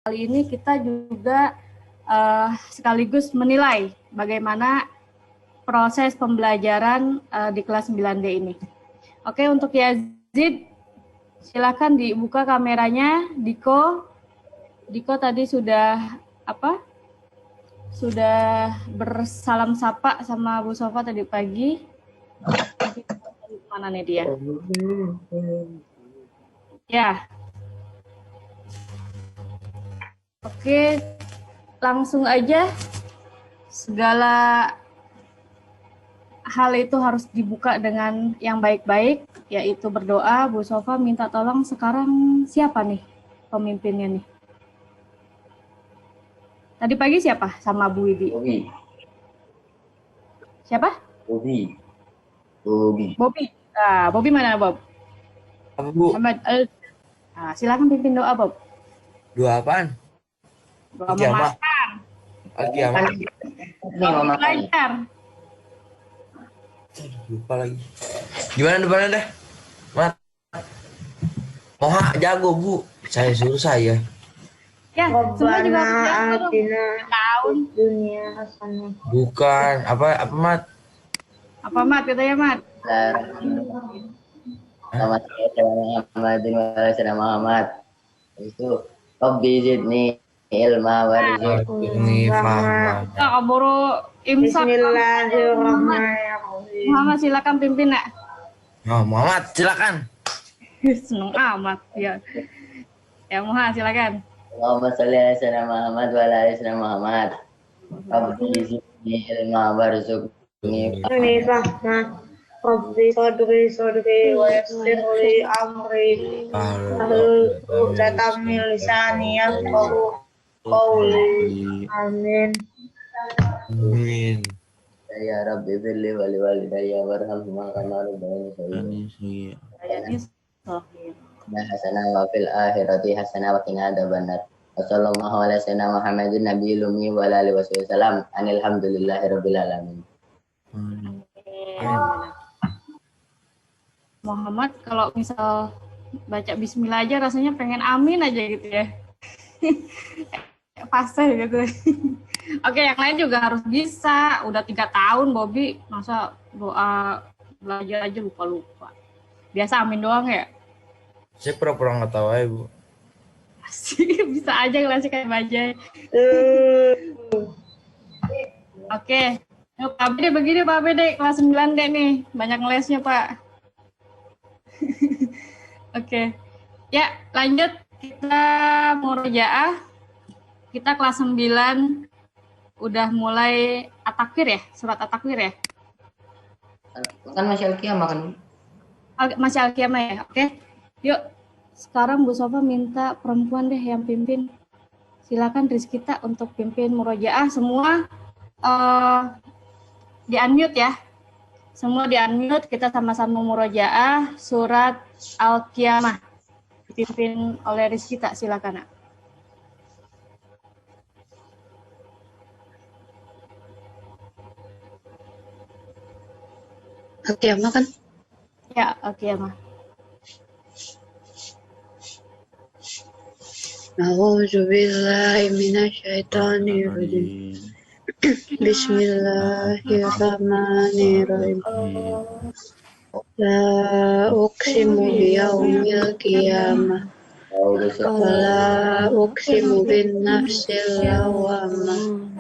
kali ini kita juga sekaligus menilai bagaimana proses pembelajaran di kelas 9D ini. Oke, untuk Yazid, silakan dibuka kameranya. Diko tadi sudah sudah bersalam sapa sama Bu Sofa tadi pagi. Mana nih dia? Ya. Oke, langsung aja. Segala hal itu harus dibuka dengan yang baik-baik, yaitu berdoa. Bu Sofa minta tolong sekarang siapa nih pemimpinnya nih? Tadi pagi siapa sama Bu Wibi? Bobi. Siapa? Bobi. Ah, Bobi mana Bob? Apa, Bu? Ahmad. Silakan pimpin doa Bob. Doa apaan? Doa memakan. Al-Qiyamah. Belajar. Lupa lagi. Gimana depannya deh? Mat. Moha jago, Bu. Saya suruh saya. Ya, semua juga harus Atina tahun. dunia hasanah. Bukan. Apa Mat? Apa Mat katanya Mat? Nama saya Muhammadin wa Muhammad. Itu Rabbi zidni ilma warzuqni. Ini paham. Kaburu imsak. Bismillahirrahmanirrahim. Muhammad silakan pimpin nak. Oh, Muhammad, silakan. Seneng amat ya. Ya Muhammad silakan. Allahumma sholli ala sayyidina Muhammad wa ala ali sayyidina Muhammad. Rabbi zidni ilma warzuqni. Ini rahmah. Rabbi sadri wa yassir li amri. Ahlul 'uqdatam min lisani yafqahu qawli. Amin. Amin. Ya Rabbi firli wa li walidayya warhamhuma kama rabbayani shaghira. Ayatnya sahih. Hasanah wa fil akhirati hasanah wa qina adzabannar. Wassallallahu ala sayyidina Muhammadin nabiyil ummi wa ala alihi wasallam. Alhamdulillahirabbil alamin. Muhammad kalau misal baca bismillah aja rasanya pengen amin aja gitu ya. Fase gitu. Oke, yang lain juga harus bisa. Udah 3 tahun Bobby, masa doa belajar aja lupa-lupa. Biasa amin doang ya? Saya pura-pura nggak tahu aja, Bu. Asik, bisa aja ngelasih kayak bajai. Oke. Yuk, Pak Bede begini Pak Bede, kelas 9D nih. Banyak ngelesnya Pak. Oke. Ya, lanjut. Kita murojaah. Kita kelas 9 udah mulai at-takwir ya? Surat at-takwir ya? Kan masih Al-Qiyamah kan? Masih Al-Qiyamah ya? Oke. Yuk, sekarang Bu Sofa minta perempuan deh yang pimpin. Silakan Rizkita untuk pimpin murojaah. Semua di-unmute ya. Semua di-unmute, kita sama-sama murojaah surat Al-Qiyamah. Dipimpin oleh Rizkita, silakan Nak. Al-Qiyamah kan? Ya, Al-Qiyamah. A'udzu billahi minasyaitonir rajim. Bismillahirrahmanirrahim. La uqsimu biyaumil qiyamah. Wa la uqsimu bin nafsil lawwamah.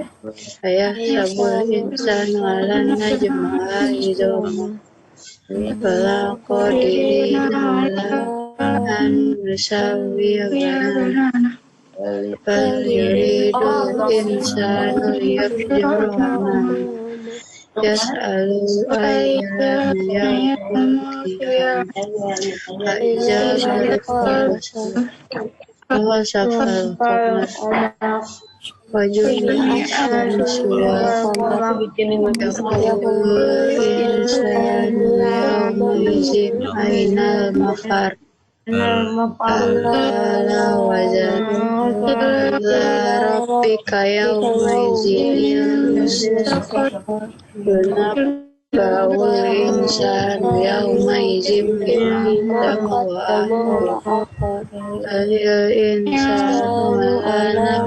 Ayahsabul insanu lan najma'a idhamah. Fala qadirina ala an nusawwiya banana. Bal yuridul insanu liyafjura amamahu. Yas'alu ayyana yawmul qiyamah. Fa'iza balaghatil qamar. Wajibnya syamsuwa yaqulul insanu yawma izin ainal mafar. Ala wazan ila rabbika yawma izin mustaqar. Ba'ul insanu yawma izin bima taqwa. Alil insanu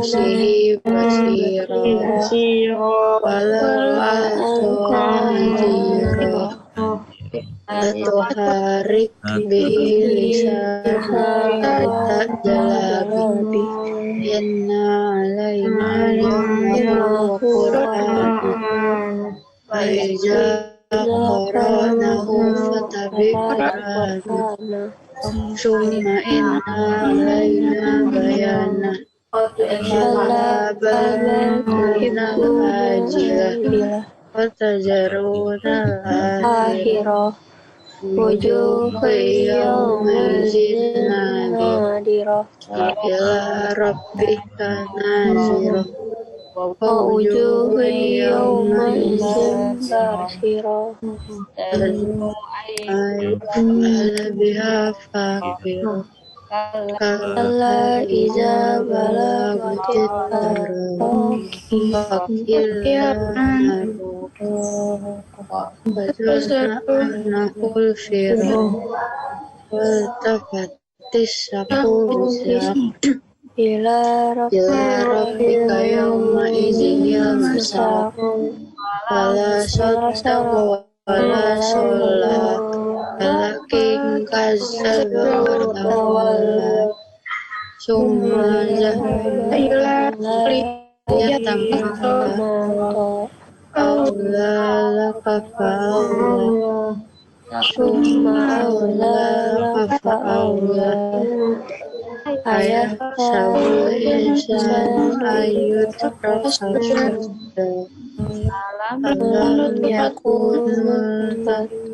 nafsihi basira walau alqa nadhira Latuharik bihi lisanaka jalabi Inna alaina jam'ahu wa qur'ana Faiza qara'nahu fattabi' qur'ana Summa inna alaina bayana Kalla bal tuhibbuna al-ajilah wa tadharuna al-akhirah Wujuhu yawma'izin nadirah ila rabbika nazirah wa wujuhu yawma'izin basirah ala biha faqirah kalla iza balagatit taraqi faqil Fasana ulfira Waltafatis sakusa Ila rabbika yawma izin masaq Wala saddaqa wala sholla Walakin kazzaba wa tawalla Summa zahaba ila yatamanta Aula laka fa'aula Summa aula laka fa'aula Ayah sabul insan ayyutraka suda Alam yakun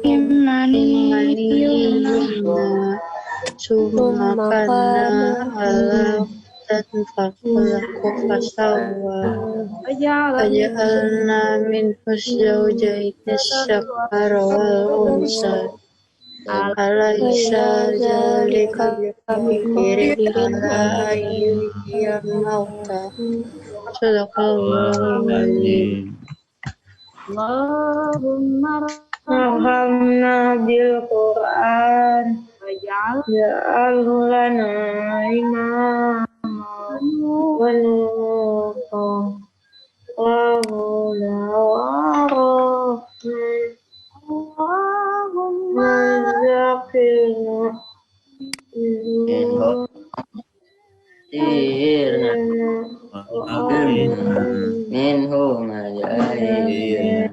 imani yumna Summa kana alam dan fakulaku fasawa Waja'alna min zawjaini syakara wal unsa Alaysa zalika biqadirin ala ayyuhiyal mauta Sadaqallahul azim Allahumma Rahamna bil Qur'an Ja'alhu lana imama wa nura wa huda wa rahman Allahumma zakirna minhu majahidin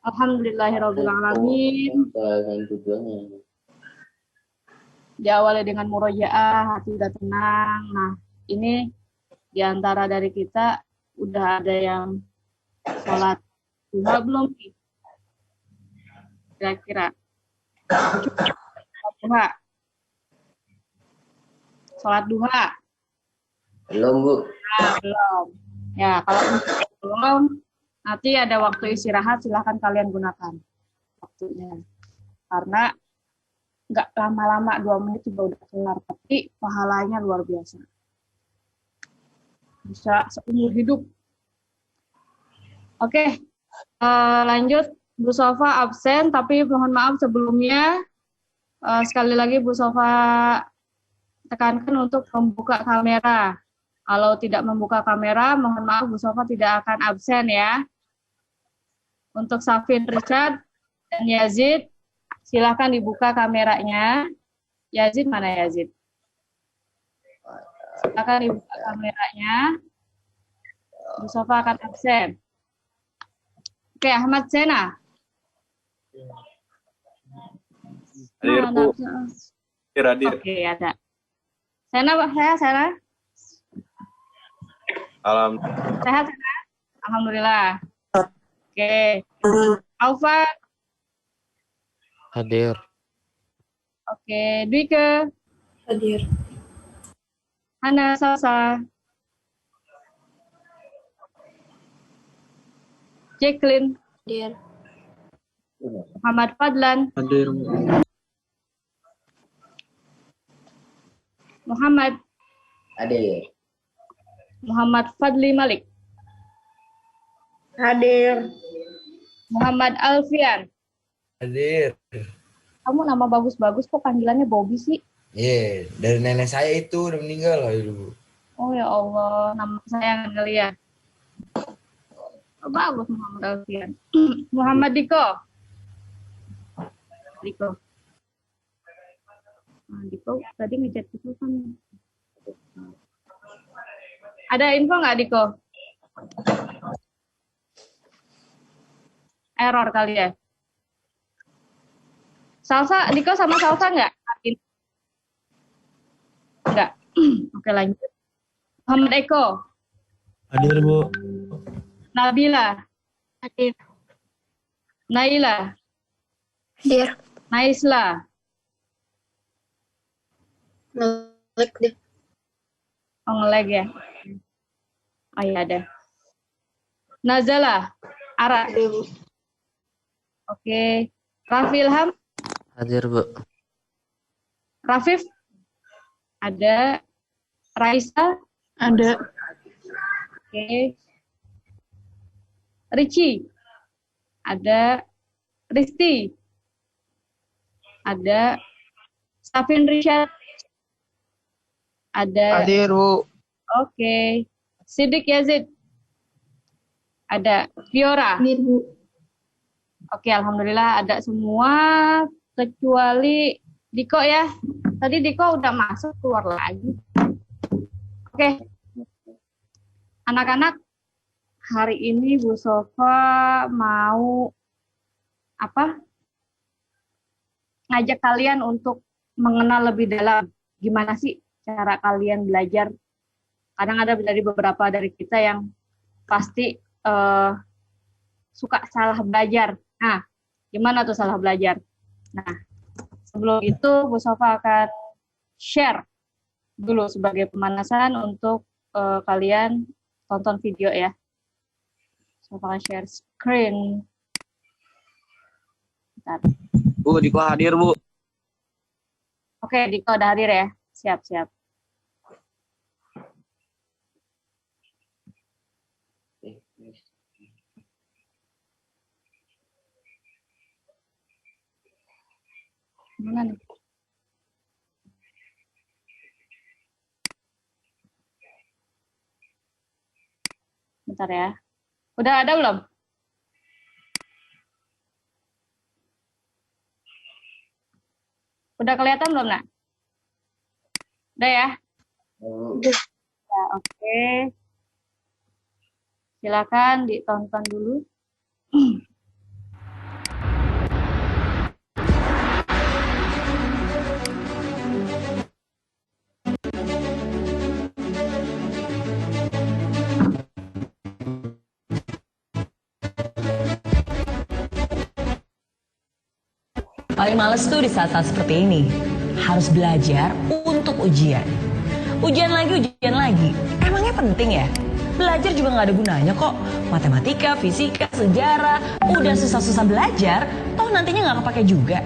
Alhamdulillahirabbil alamin. Diawali dengan murojaah, hati udah tenang. Nah, ini diantara dari kita udah ada yang sholat duha belum nih? Kira-kira sholat duha belum Bu? Nah, belum. Ya, kalau belum, nanti ada waktu istirahat, silahkan kalian gunakan waktunya. Karena nggak lama-lama, 2 menit juga udah kelar, tapi pahalanya luar biasa. Bisa seumur hidup. Oke, lanjut. Bu Sofa absen, tapi mohon maaf sebelumnya. Sekali lagi Bu Sofa tekankan untuk membuka kamera. Kalau tidak membuka kamera, mohon maaf Bu Sofa tidak akan absen ya. Untuk Safin Richard dan Yazid, silakan dibuka kameranya. Yazid mana Yazid? Silakan dibuka kameranya. Bu Sofa akan absen. Oke, Ahmad Sena. Hadir, Bu. Hadir. Oke, ada. Sena, Sena. Sehat, Sena? Alhamdulillah. Oke. Alfa. Hadir. Oke, Dwike. Hadir. Hana Salsa. Jacqueline. Hadir. Muhammad Fadlan. Hadir. Muhammad. Hadir. Muhammad Fadli Malik. Hadir. Muhammad Alfian. Hadir. Kamu nama bagus-bagus kok panggilannya Bobby sih? Iya, dari nenek saya itu udah meninggal loh dulu. Oh ya Allah, nama kesayangan kali ya. Oh, bagus Muhammad Alfian. Muhammad Diko. Diko. Nah, Diko tadi ngechat itu kan. Ada info nggak Diko? Error kali ya. Salsa, Diko sama Salsa nggak? Nggak. Oke lanjut. Muhammad Eko. Hadir, Bu. Nabila. Hadir. Naila. Hadir. Naisla. Ngelik deh. Oh nge-lag ya. Oh iya ada. Nazala. Ara. Hadir, Bu. Oke. Raffi Ilham. Hadir, Bu. Rafif. Ada. Raisa. Ada. Oke. Ricci. Ada. Risti. Ada. Stafin Rishad. Ada. Hadir, Bu. Oke. Sidik Yazid. Ada. Fiora. Hadir, Bu. Oke, alhamdulillah ada semua kecuali Diko ya. Tadi Diko udah masuk keluar lagi. Oke. Anak-anak, hari ini Bu Sofa mau ngajak kalian untuk mengenal lebih dalam gimana sih cara kalian belajar. Kadang ada dari beberapa dari kita yang pasti suka salah belajar. Nah, gimana tuh salah belajar? Nah, sebelum itu Bu Sofa akan share dulu sebagai pemanasan untuk kalian tonton video ya. Sofa akan share screen. Bentar. Bu, Diko hadir, Bu. Oke, Diko udah hadir ya. Siap-siap. Mana nih? Bentar ya. Udah ada belum? Udah kelihatan belum, Nak? Udah ya? Ya, oke. Silakan ditonton dulu. Paling males tuh di saat-saat seperti ini. Harus belajar untuk ujian. Ujian lagi. Emangnya penting ya? Belajar juga nggak ada gunanya kok. Matematika, fisika, sejarah, udah susah-susah belajar, toh nantinya nggak kepake juga.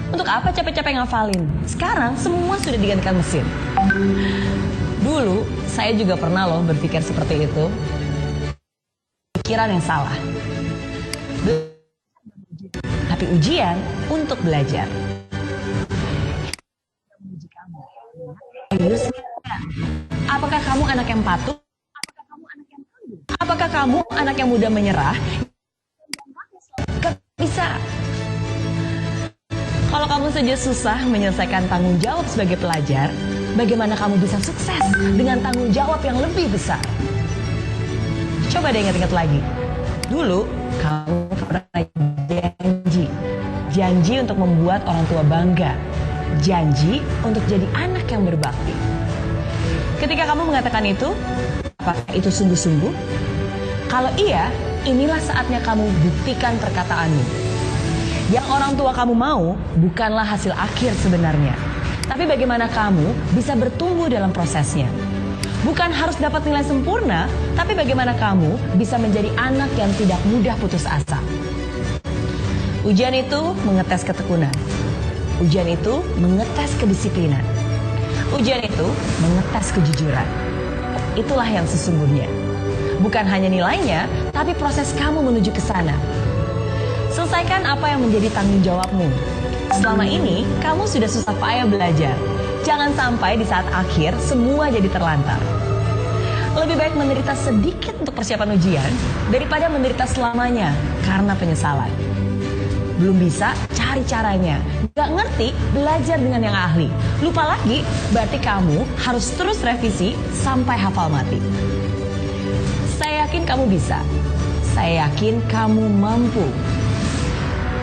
Untuk apa capek-capek ngafalin? Sekarang semua sudah digantikan mesin. Dulu saya juga pernah loh berpikir seperti itu. Pikiran yang salah. Tapi ujian untuk belajar. Apakah kamu anak yang patuh? Apakah kamu anak yang mudah menyerah? Gak bisa. Kalau kamu saja susah menyelesaikan tanggung jawab sebagai pelajar, bagaimana kamu bisa sukses dengan tanggung jawab yang lebih besar? Coba deh ingat-ingat lagi. Dulu kamu pernah janji untuk membuat orang tua bangga, janji untuk jadi anak yang berbakti. Ketika kamu mengatakan itu, apakah itu sungguh-sungguh? Kalau iya, inilah saatnya kamu buktikan perkataanmu. Yang orang tua kamu mau bukanlah hasil akhir sebenarnya, tapi bagaimana kamu bisa bertumbuh dalam prosesnya. Bukan harus dapat nilai sempurna, tapi bagaimana kamu bisa menjadi anak yang tidak mudah putus asa. Ujian itu mengetes ketekunan. Ujian itu mengetes kedisiplinan. Ujian itu mengetes kejujuran. Itulah yang sesungguhnya. Bukan hanya nilainya, tapi proses kamu menuju ke sana. Selesaikan apa yang menjadi tanggung jawabmu. Selama ini, kamu sudah susah payah belajar. Jangan sampai di saat akhir, semua jadi terlantar. Lebih baik menderita sedikit untuk persiapan ujian, daripada menderita selamanya karena penyesalan. Belum bisa, cari caranya. Gak ngerti, belajar dengan yang ahli. Lupa lagi, berarti kamu harus terus revisi sampai hafal mati. Saya yakin kamu bisa. Saya yakin kamu mampu.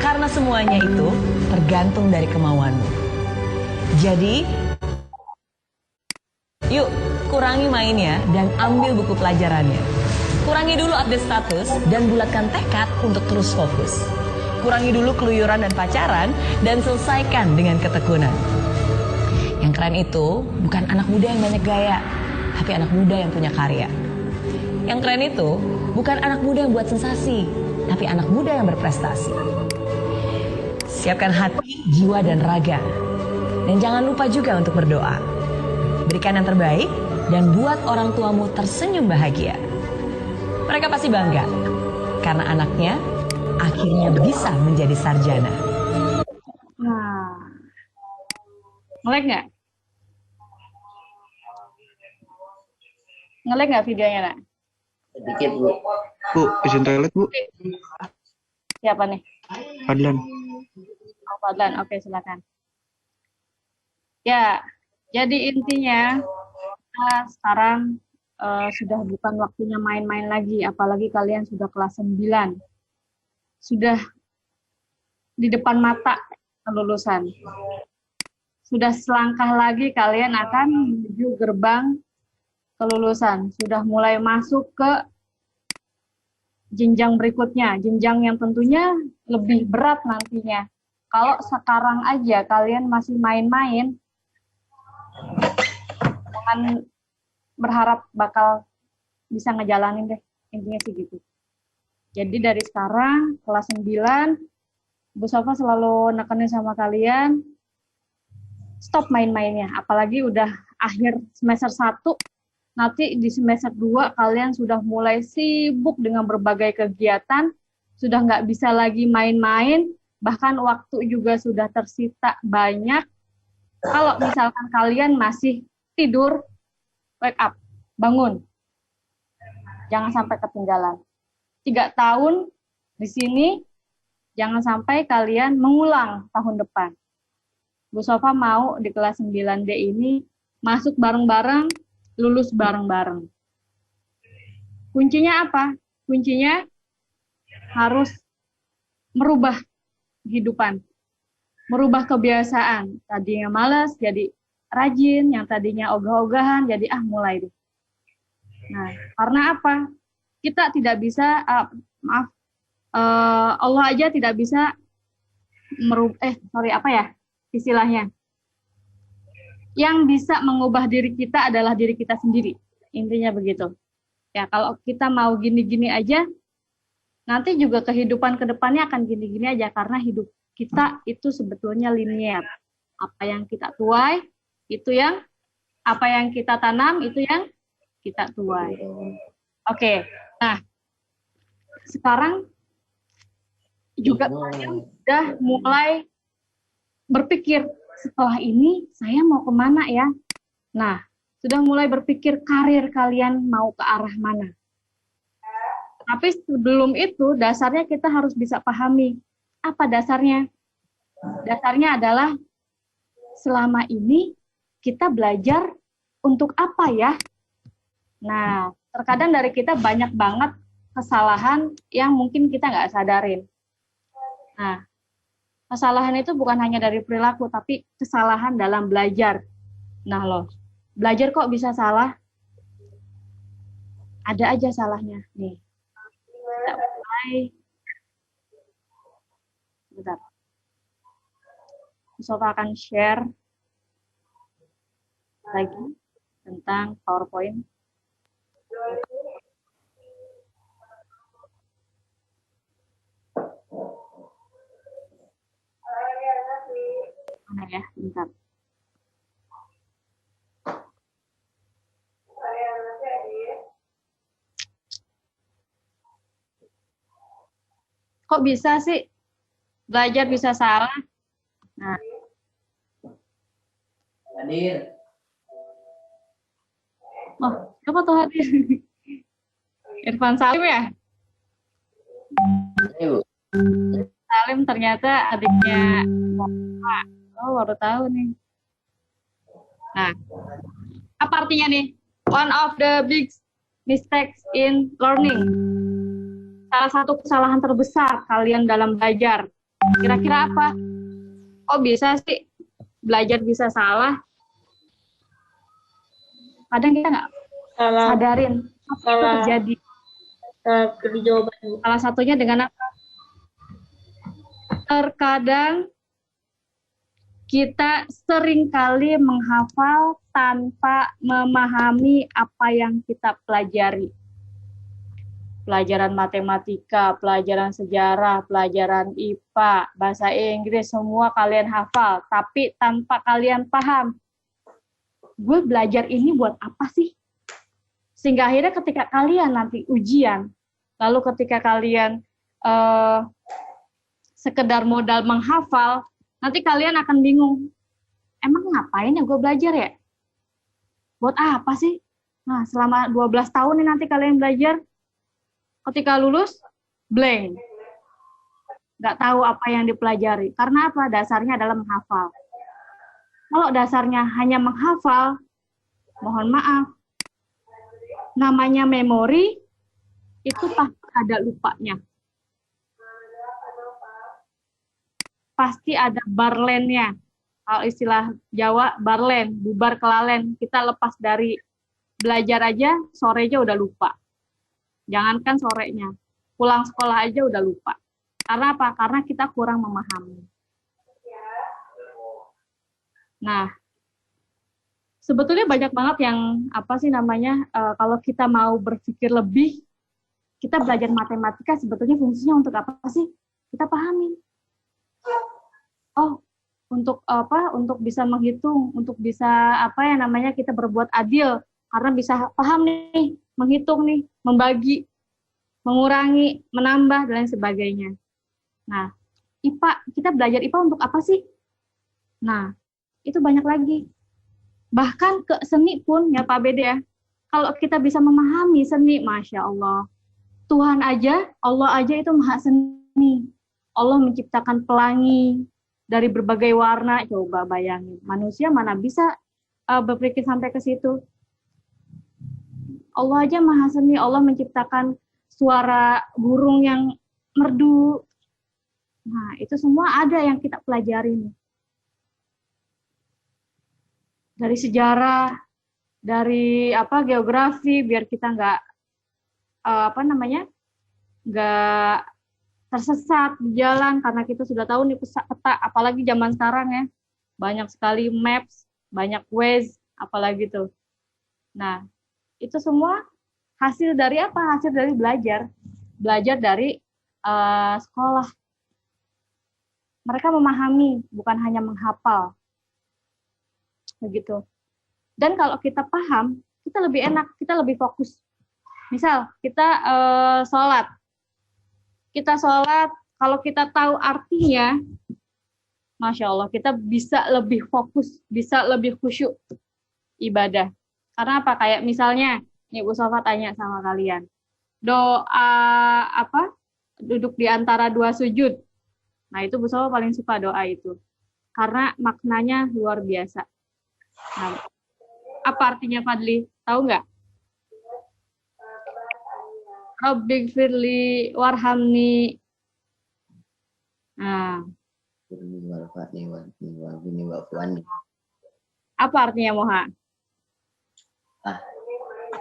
Karena semuanya itu tergantung dari kemauanmu. Jadi, yuk kurangi mainnya dan ambil buku pelajarannya. Kurangi dulu update status dan bulatkan tekad untuk terus fokus. Kurangi dulu keluyuran dan pacaran dan selesaikan dengan ketekunan. Yang keren itu bukan anak muda yang banyak gaya, tapi anak muda yang punya karya. Yang keren itu bukan anak muda yang buat sensasi, tapi anak muda yang berprestasi. Siapkan hati, jiwa, dan raga. Dan jangan lupa juga untuk berdoa. Berikan yang terbaik dan buat orang tuamu tersenyum bahagia. Mereka pasti bangga karena anaknya akhirnya bisa menjadi sarjana. Nah, nge-lag nggak? Nge-lag nggak videonya, Nak? Sedikit, Bu. Bu, izin toilet, Bu. Siapa nih? Fadlan. Oh, Fadlan. Oke, silakan. Ya, jadi intinya sekarang sudah bukan waktunya main-main lagi, apalagi kalian sudah kelas 9. Sudah di depan mata kelulusan. Sudah selangkah lagi kalian akan menuju gerbang kelulusan. Sudah mulai masuk ke jenjang berikutnya, jenjang yang tentunya lebih berat nantinya. Kalau sekarang aja kalian masih main-main, jangan berharap bakal bisa ngejalanin deh, intinya sih gitu. Jadi dari sekarang, kelas 9, Bu Sofa selalu nekenin sama kalian, stop main-mainnya. Apalagi udah akhir semester 1, nanti di semester 2 kalian sudah mulai sibuk dengan berbagai kegiatan, sudah nggak bisa lagi main-main, bahkan waktu juga sudah tersita banyak. Kalau misalkan kalian masih tidur, wake up, bangun. Jangan sampai ketinggalan. 3 tahun di sini, jangan sampai kalian mengulang tahun depan. Bu Sofa mau di kelas 9D ini masuk bareng-bareng, lulus bareng-bareng. Kuncinya apa? Kuncinya harus merubah kehidupan, merubah kebiasaan. Tadinya malas jadi rajin, yang tadinya ogah-ogahan jadi mulai deh. Nah, karena apa? Kita tidak bisa, Allah aja tidak bisa istilahnya. Yang bisa mengubah diri kita adalah diri kita sendiri. Intinya begitu. Ya, kalau kita mau gini-gini aja, nanti juga kehidupan ke depannya akan gini-gini aja, karena hidup kita itu sebetulnya linear. Apa yang kita tuai, itu yang, apa yang kita tanam, itu yang kita tuai. Oke, nah, sekarang juga kalian sudah mulai berpikir, setelah ini saya mau kemana ya? Nah, sudah mulai berpikir karir kalian mau ke arah mana. Tapi sebelum itu, dasarnya kita harus bisa pahami. Apa dasarnya? Dasarnya adalah, selama ini kita belajar untuk apa ya? Nah, terkadang dari kita banyak banget kesalahan yang mungkin kita nggak sadarin. Nah, kesalahan itu bukan hanya dari perilaku, tapi kesalahan dalam belajar. Nah loh, belajar kok bisa salah? Ada aja salahnya. Nih, kita mulai. Bentar. Sofa akan share lagi tentang PowerPoint. Mana ya, bentar. Kok bisa sih belajar bisa salah? Nah, Hadir. siapa tuh hadir? Irfan Salim ya? Ini Bu. Salim ternyata adiknya Pak. Oh, baru tahu nih. Nah, apa artinya nih? One of the big mistakes in learning. Salah satu kesalahan terbesar kalian dalam belajar. Kira-kira apa? Kok bisa sih belajar bisa salah? Kadang kita nggak sadarin apa itu terjadi. Beri jawaban, Bu. Salah satunya dengan apa? Terkadang kita seringkali menghafal tanpa memahami apa yang kita pelajari. Pelajaran matematika, pelajaran sejarah, pelajaran IPA, bahasa Inggris, semua kalian hafal, tapi tanpa kalian paham. Gue belajar ini buat apa sih? Sehingga akhirnya ketika kalian nanti ujian, lalu ketika kalian sekedar modal menghafal, nanti kalian akan bingung. Emang ngapain ya gue belajar ya? Buat apa sih? Nah, selama 12 tahun nih nanti kalian belajar, ketika lulus, blank. Nggak tahu apa yang dipelajari. Karena apa? Dasarnya adalah menghafal. Kalau dasarnya hanya menghafal, mohon maaf, namanya memori, itu pasti ada lupanya. Pasti ada barlennya. Kalau istilah Jawa, barlen, bubar kelalen. Kita lepas dari belajar aja, sorenya udah lupa. Jangankan sorenya, pulang sekolah aja udah lupa. Karena apa? Karena kita kurang memahami. Nah, sebetulnya banyak banget yang apa sih namanya, kalau kita mau berpikir lebih, kita belajar matematika sebetulnya fungsinya untuk apa sih? Kita pahami. Oh, untuk apa? Untuk bisa menghitung, untuk bisa apa ya namanya kita berbuat adil, karena bisa paham nih, menghitung nih, membagi, mengurangi, menambah dan lain sebagainya. Nah, IPA, kita belajar IPA untuk apa sih? Nah, itu banyak lagi. Bahkan ke seni pun ya Pak Bede ya. Kalau kita bisa memahami seni, Masya Allah. Tuhan aja, Allah aja itu maha seni. Allah menciptakan pelangi dari berbagai warna. Coba bayangin, manusia mana bisa berpikir sampai ke situ. Allah aja maha seni, Allah menciptakan suara burung yang merdu. Nah, itu semua ada yang kita pelajari nih. Dari sejarah, dari apa geografi, biar kita nggak nggak tersesat di jalan, karena kita sudah tahu nih peta, apalagi zaman sekarang ya, banyak sekali maps, banyak Waze, apalagi tuh. Nah, itu semua hasil dari apa? Hasil dari belajar dari sekolah. Mereka memahami, bukan hanya menghafal. Begitu. Dan kalau kita paham, kita lebih enak, kita lebih fokus. Misal, kita sholat. Kita sholat, kalau kita tahu artinya, Masya Allah, kita bisa lebih fokus, bisa lebih khusyuk ibadah. Karena apa? Kayak misalnya, nih Bu Sofa tanya sama kalian, doa apa? Duduk di antara dua sujud. Nah, itu Bu Sofa paling suka doa itu. Karena maknanya luar biasa. Nah, apa artinya Fadli? Tahu nggak? Rabbighfirli warhamni. Nah, apa artinya Moha?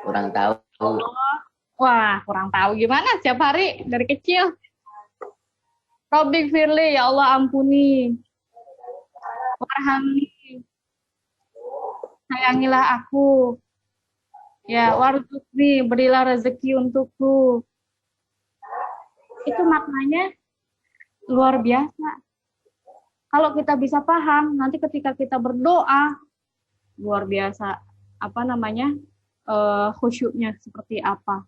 Kurang tahu. Wah, kurang tahu gimana setiap hari dari kecil. Rabbighfirli, ya Allah ampuni. Warhamni, sayangilah aku. Ya, warzuqni, berilah rezeki untukku. Itu maknanya luar biasa. Kalau kita bisa paham, nanti ketika kita berdoa, luar biasa. Apa namanya? Khusyuknya seperti apa.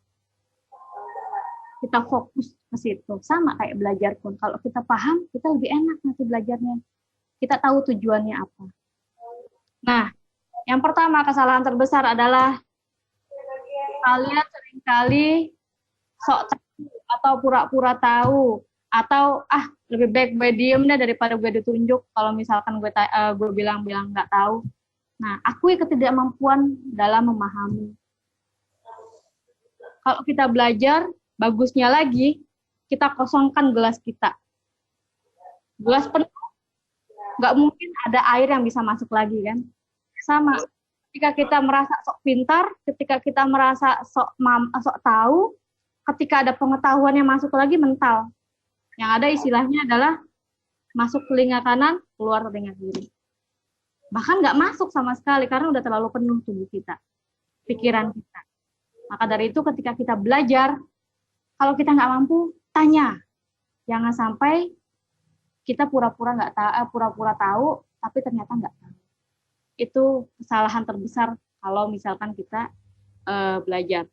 kita fokus ke situ. Sama kayak belajar pun. Kalau kita paham, kita lebih enak nanti belajarnya. Kita tahu tujuannya apa. Nah, yang pertama kesalahan terbesar adalah kalian seringkali sok tahu atau pura-pura tahu, atau lebih baik gue diem deh daripada gue ditunjuk kalau misalkan gue bilang-bilang nggak tahu. Nah, akui ketidakmampuan dalam memahami. Kalau kita belajar, bagusnya lagi kita kosongkan gelas kita. Gelas penuh, nggak mungkin ada air yang bisa masuk lagi kan. Sama, ketika kita merasa sok pintar, ketika kita merasa sok tahu, ketika ada pengetahuan yang masuk lagi mental. Yang ada istilahnya adalah masuk telinga kanan, keluar telinga kiri. Bahkan nggak masuk sama sekali karena udah terlalu penuh tubuh kita, pikiran kita. Maka dari itu ketika kita belajar, kalau kita nggak mampu, tanya. Jangan sampai kita pura-pura tahu, tapi ternyata nggak tahu. Itu kesalahan terbesar kalau misalkan kita belajar.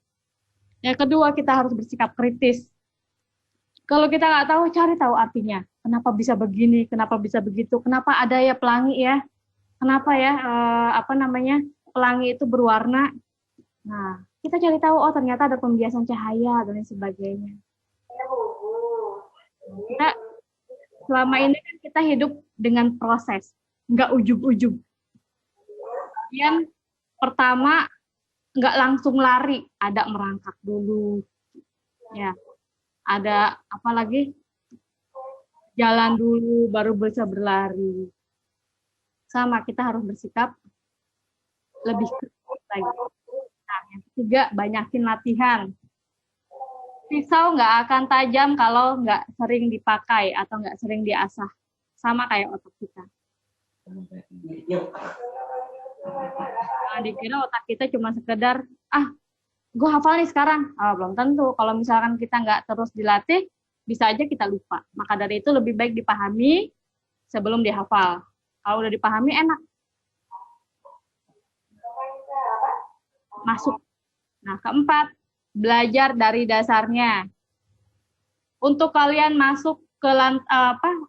Yang kedua, kita harus bersikap kritis. Kalau kita nggak tahu, cari tahu artinya. Kenapa bisa begini, kenapa bisa begitu, kenapa ada ya pelangi ya, kenapa ya pelangi itu berwarna. Nah, kita cari tahu, oh ternyata ada pembiasan cahaya dan lain sebagainya. Kita selama ini kan kita hidup dengan proses, nggak ujug-ujug. Yang pertama nggak langsung lari, ada merangkak dulu, ya, ada apa lagi, jalan dulu baru bisa berlari. Sama, kita harus bersikap lebih kritis lagi. Nah, yang ketiga, banyakin latihan. Pisau nggak akan tajam kalau nggak sering dipakai atau nggak sering diasah. Sama kayak otak kita. Nah, dikira otak kita cuma sekedar, gue hafal nih sekarang. Belum tentu. Kalau misalkan kita nggak terus dilatih, bisa aja kita lupa. Maka dari itu lebih baik dipahami sebelum dihafal. Kalau udah dipahami, enak. Masuk. Nah, keempat, belajar dari dasarnya. Untuk kalian masuk ke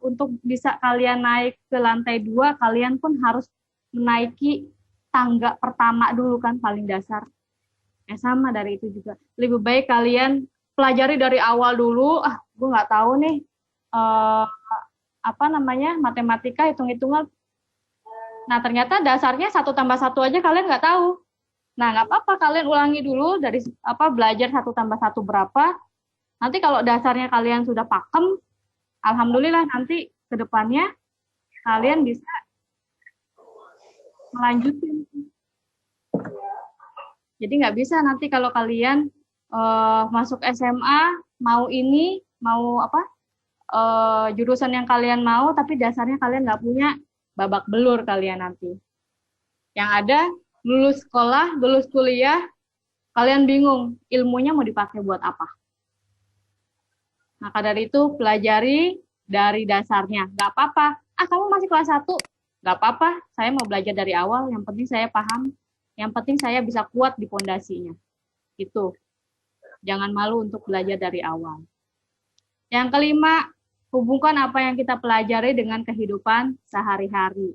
untuk bisa kalian naik ke lantai 2, kalian pun harus menaiki tangga pertama dulu kan, paling dasar. Sama dari itu juga. Lebih baik kalian pelajari dari awal dulu. Gue nggak tahu nih matematika, hitung-hitungan. Nah, ternyata dasarnya 1 tambah 1 aja kalian nggak tahu. Nah, nggak apa-apa, kalian ulangi dulu dari belajar 1 tambah 1 berapa. Nanti kalau dasarnya kalian sudah pakem, alhamdulillah nanti ke depannya kalian bisa melanjutin. Jadi nggak bisa nanti kalau kalian masuk SMA, mau jurusan yang kalian mau, tapi dasarnya kalian nggak punya, babak belur kalian nanti. Yang ada, lulus sekolah, lulus kuliah, kalian bingung, ilmunya mau dipakai buat apa. Maka dari itu, pelajari dari dasarnya. Nggak apa-apa, kamu masih kelas 1, nggak apa-apa, saya mau belajar dari awal, yang penting saya paham, yang penting saya bisa kuat di pondasinya. Itu. Jangan malu untuk belajar dari awal. Yang kelima, hubungkan apa yang kita pelajari dengan kehidupan sehari-hari.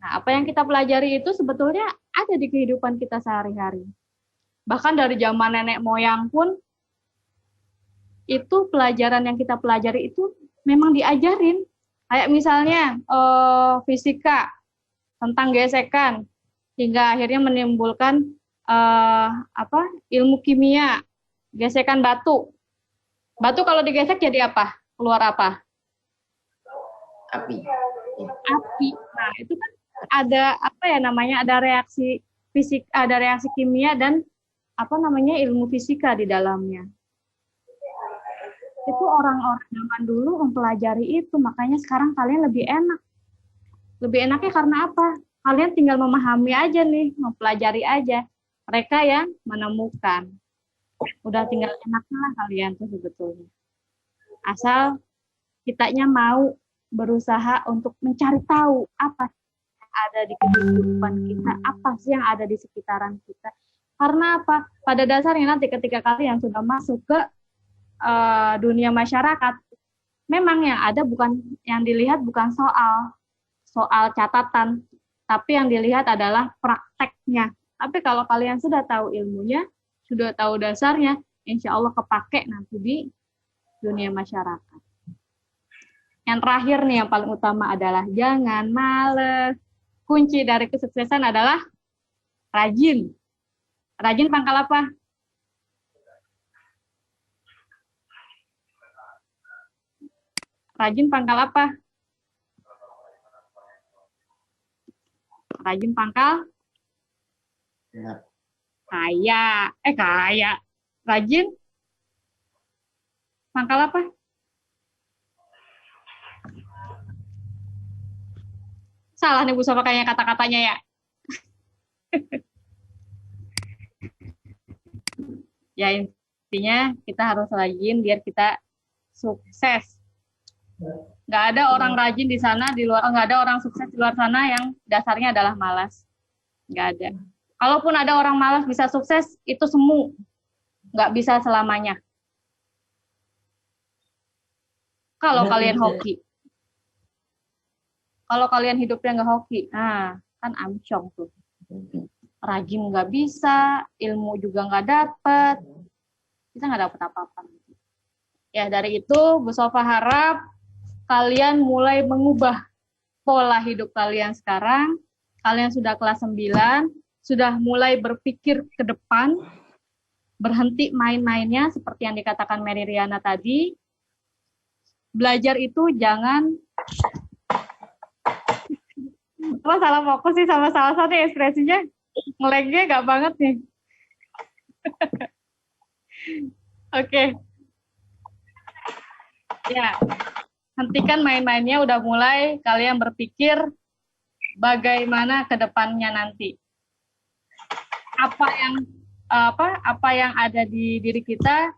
Nah, apa yang kita pelajari itu sebetulnya ada di kehidupan kita sehari-hari. Bahkan dari zaman nenek moyang pun, itu pelajaran yang kita pelajari itu memang diajarin. Kayak misalnya fisika tentang gesekan, hingga akhirnya menimbulkan ilmu kimia, gesekan batu. Batu kalau digesek jadi apa? Keluar apa? Api. Api. Nah, itu kan ada ada reaksi fisik, ada reaksi kimia dan ilmu fisika di dalamnya. Itu orang-orang zaman dulu mempelajari itu, makanya sekarang kalian lebih enak. Lebih enaknya karena apa? Kalian tinggal memahami aja nih, mempelajari aja. Mereka yang menemukan. Udah tinggal enaknya lah kalian tuh sebetulnya. Asal kitanya mau berusaha untuk mencari tahu apa yang ada di kehidupan kita, apa sih yang ada di sekitaran kita. Karena apa? Pada dasarnya nanti ketika kalian sudah masuk ke dunia masyarakat, memang yang dilihat bukan soal catatan, tapi yang dilihat adalah prakteknya. Tapi kalau kalian sudah tahu ilmunya, sudah tahu dasarnya, insya Allah kepake nanti di dunia masyarakat. Yang terakhir nih, yang paling utama adalah jangan males. Kunci dari kesuksesan adalah rajin. Rajin pangkal apa? Rajin pangkal apa? Rajin pangkal? Kaya. Kaya. Rajin? Pangkal apa? Salah nih Bu Sofa kayaknya kata-katanya ya. Ya intinya kita harus rajin biar kita sukses. Nggak ada orang rajin di sana, nggak ada orang sukses di luar sana yang dasarnya adalah malas. Nggak ada. Kalaupun ada orang malas bisa sukses, itu semu. Nggak bisa selamanya. Kalau kalian hoki. Kalau kalian hidupnya nggak hoki, kan amcong tuh. Rajin nggak bisa, ilmu juga nggak dapet. Kita nggak dapet apa-apa. Ya, dari itu Bu Sofa harap kalian mulai mengubah pola hidup kalian sekarang. Kalian sudah kelas 9, sudah mulai berpikir ke depan, berhenti main-mainnya seperti yang dikatakan Mary Riana tadi. Belajar itu jangan salah fokus sih sama salah satu ekspresinya. Ngelegnya nggak banget nih. Oke. Ya, hentikan main-mainnya, udah mulai kalian berpikir bagaimana ke depannya nanti. Apa yang ada di diri kita,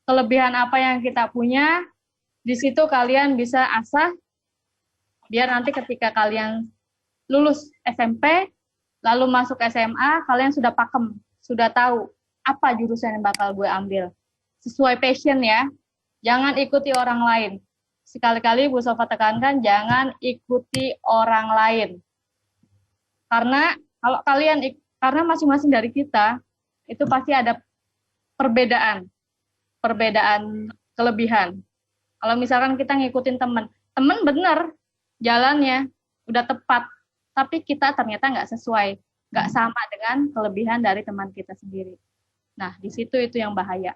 kelebihan apa yang kita punya, di situ kalian bisa asah biar nanti ketika kalian lulus SMP, lalu masuk SMA, kalian sudah pakem, sudah tahu apa jurusan yang bakal gue ambil. Sesuai passion ya, jangan ikuti orang lain. Sekali-kali Bu Sofa tekankan, jangan ikuti orang lain. Karena karena masing-masing dari kita, itu pasti ada perbedaan kelebihan. Kalau misalkan kita ngikutin teman bener, jalannya udah tepat, tapi kita ternyata nggak sesuai, nggak sama dengan kelebihan dari teman kita sendiri. Nah, di situ itu yang bahaya.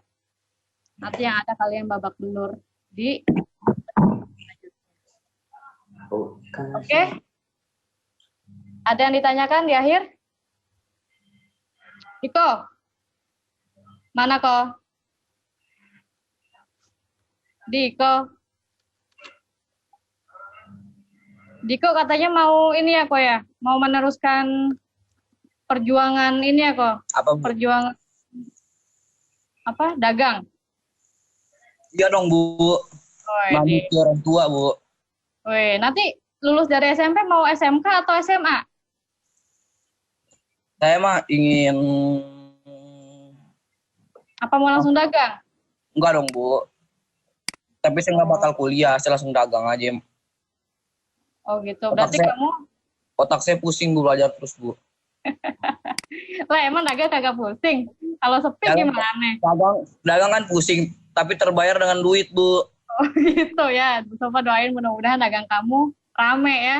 Nanti yang ada kalian babak belur di. Oke. Ada yang ditanyakan di akhir? Iko, mana kok? Diko katanya mau ini ya kok ya, mau meneruskan perjuangan ini ya kok. Apa, Bu? Perjuangan apa? Dagang. Iya dong, Bu. Mampu orang tua, Bu. Woi, nanti lulus dari SMP mau SMK atau SMA? Saya mah ingin... Apa mau langsung dagang? Enggak dong, Bu. Tapi saya nggak bakal kuliah, saya langsung dagang aja. Oh gitu, berarti kamu... Otak saya pusing, Bu, belajar terus, Bu. Lah emang dagang kagak pusing? Kalau sepi gimana? Dagang kan pusing, tapi terbayar dengan duit, Bu. Oh gitu ya, Sofa doain mudah-mudahan dagang kamu rame ya.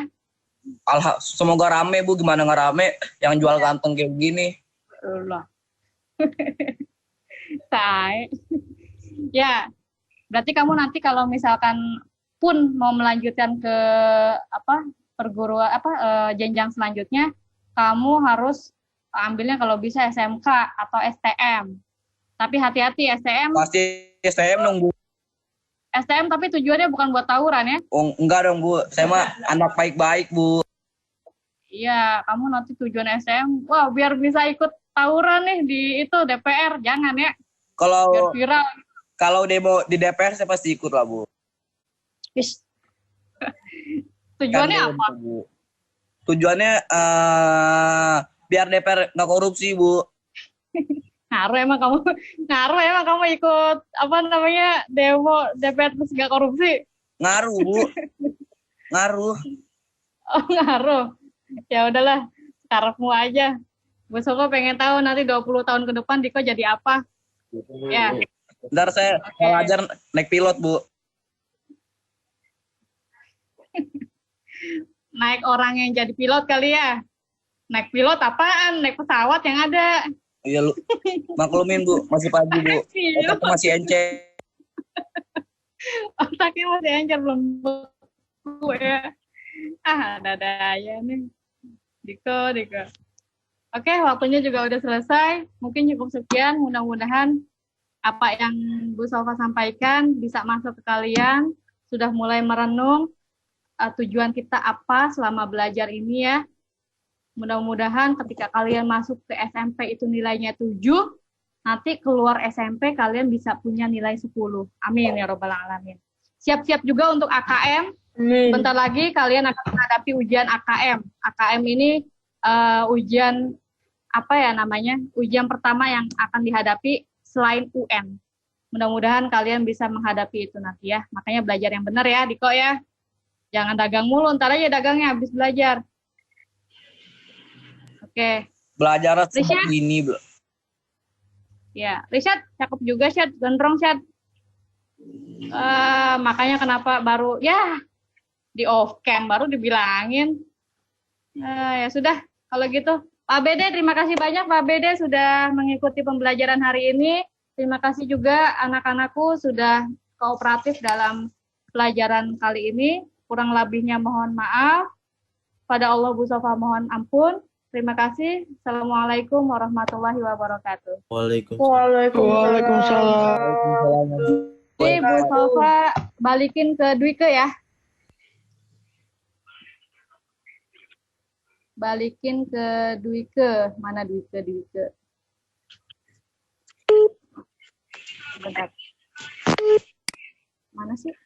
Semoga rame, Bu. Gimana nggak rame? Yang jual kantong kayak begini. Allah. Say. Ya, berarti kamu nanti kalau misalkan pun mau melanjutkan ke perguruan jenjang selanjutnya, kamu harus ambilnya kalau bisa SMK atau STM. Tapi hati-hati STM. Pasti STM dong, Bu. STM tapi tujuannya bukan buat tawuran ya? Oh, enggak dong, Bu. Saya mah anak baik-baik, Bu. Iya, kamu nanti tujuan STM, wah biar bisa ikut tawuran nih di itu DPR, jangan ya. Biar viral. Kalau demo di DPR saya pasti ikut lah, Bu. Ish. Tujuannya Kan apa? Bu. Tujuannya biar DPR nggak korupsi, Bu. ngaruh emang kamu ikut apa namanya demo DPR terus gak korupsi? Ngaruh, Bu. Ngaruh. Oh ngaruh. Ya udahlah, karepmu aja. Bu Sofa pengen tahu nanti 20 tahun ke depan Diko jadi apa? Ya. Ntar saya belajar naik pilot, Bu. Naik orang yang jadi pilot kali ya. Naik pilot apaan? Naik pesawat yang ada. Iya, lu. Maklumin, Bu. Masih pagi, Bu. Pilot. Otaknya masih enceng. Otaknya masih encer belum beku ya. Ada aja nih. Diko. Oke, waktunya juga udah selesai. Mungkin cukup sekian. Mudah-mudahan apa yang Bu Sofa sampaikan bisa masuk ke kalian. Sudah mulai merenung tujuan kita apa selama belajar ini ya. Mudah-mudahan ketika kalian masuk ke SMP itu nilainya 7, nanti keluar SMP kalian bisa punya nilai 10. Amin ya robbal alamin. Siap-siap juga untuk AKM. Bentar lagi kalian akan menghadapi ujian AKM. AKM ini ujian apa ya namanya? Ujian pertama yang akan dihadapi selain UN. Mudah-mudahan kalian bisa menghadapi itu nanti ya. Makanya belajar yang benar ya, Diko ya. Jangan dagang mulu, ntar aja dagangnya habis belajar. Oke. Belajar Risha? seperti ini, Bu. Ya, Richard, cakep juga, Syed. Gondrong, Syed. Makanya kenapa baru, ya, di off-cam, baru dibilangin. Ya sudah, kalau gitu. Pak Bede, terima kasih banyak Pak Bede sudah mengikuti pembelajaran hari ini. Terima kasih juga anak-anakku sudah kooperatif dalam pelajaran kali ini. Kurang lebihnya mohon maaf. Pada Allah Bu Sofa mohon ampun. Terima kasih. Assalamualaikum warahmatullahi wabarakatuh. Waalaikumsalam. Jadi Bu Sofa balikin ke Dwike ya. Balikin ke Dwike. Mana Dwike? Bentar. Mana sih?